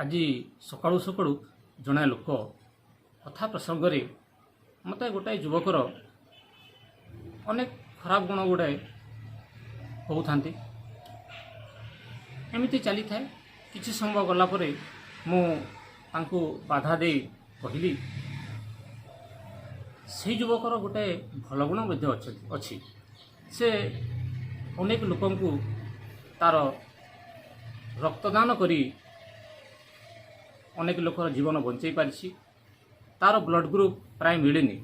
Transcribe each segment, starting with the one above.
ଆଜି ସକାଳୁ ସକାଳୁ ଜଣେ ଲୋକ କଥା ପ୍ରସଙ୍ଗରେ ମୋତେ ଗୋଟାଏ ଯୁବକର ଅନେକ ଖରାପ ଗୁଣ ଗୁଡ଼ାଏ କହୁଥାନ୍ତି। ଏମିତି ଚାଲିଥାଏ। କିଛି ସମୟ ଗଲା ପରେ ମୁଁ ତାଙ୍କୁ ବାଧା ଦେଇ କହିଲି, ସେହି ଯୁବକର ଗୋଟାଏ ଭଲ ଗୁଣ ମଧ୍ୟ ଅଛି। ସେ ଅନେକ ଲୋକଙ୍କୁ ତା'ର ରକ୍ତଦାନ କରି ଅନେକ ଲୋକର ଜୀବନ ବଞ୍ଚାଇ ପାରିଛି। ତା'ର ବ୍ଲଡ଼ ଗ୍ରୁପ୍ ପ୍ରାୟ ମିଳେନି,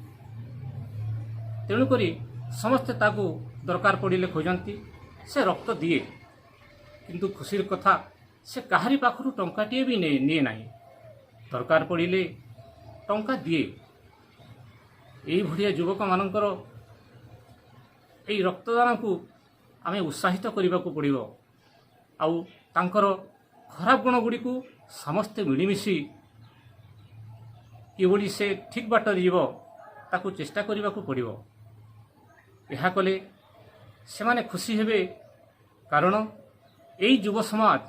ତେଣୁକରି ସମସ୍ତେ ତାକୁ ଦରକାର ପଡ଼ିଲେ ଖୋଜନ୍ତି। ସେ ରକ୍ତ ଦିଏ, କିନ୍ତୁ ଖୁସିର କଥା ସେ କାହାରି ପାଖରୁ ଟଙ୍କାଟିଏ ବି ନିଏ ନାହିଁ। ଦରକାର ପଡ଼ିଲେ ଟଙ୍କା ଦିଏ। ଏଇଭଳିଆ ଯୁବକମାନଙ୍କର ଏଇ ରକ୍ତଦାନକୁ ଆମେ ଉତ୍ସାହିତ କରିବାକୁ ପଡ଼ିବ। ଆଉ ତାଙ୍କର ଖରାପ ଗୁଣ ଗୁଡ଼ିକୁ ସମସ୍ତେ ମିଳିମିଶି କିଭଳି ସେ ଠିକ୍ ବାଟରେ ଯିବ ତାକୁ ଚେଷ୍ଟା କରିବାକୁ ପଡ଼ିବ। ଏହା କଲେ ସେମାନେ ଖୁସି ହେବେ, କାରଣ ଏଇ ଯୁବ ସମାଜ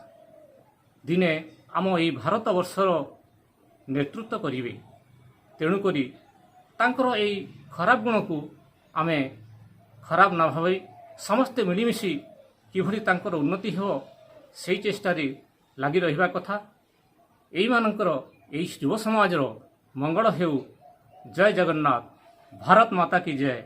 ଦିନେ ଆମ ଏଇ ଭାରତବର୍ଷର ନେତୃତ୍ୱ କରିବେ। ତେଣୁକରି ତାଙ୍କର ଏଇ ଖରାପ ଗୁଣକୁ ଆମେ ଖରାପ ନ ଭାବି ସମସ୍ତେ ମିଳିମିଶି କିଭଳି ତାଙ୍କର ଉନ୍ନତି ହେବ ସେଇ ଚେଷ୍ଟାରେ ଲାଗି ରହିବା କଥା। ଏଇମାନଙ୍କର ଏଇ ଯୁବ ସମାଜର ମଙ୍ଗଳ ହେଉ। ଜୟ ଜଗନ୍ନାଥ। ଭାରତ ମାତା କି ଜୟ।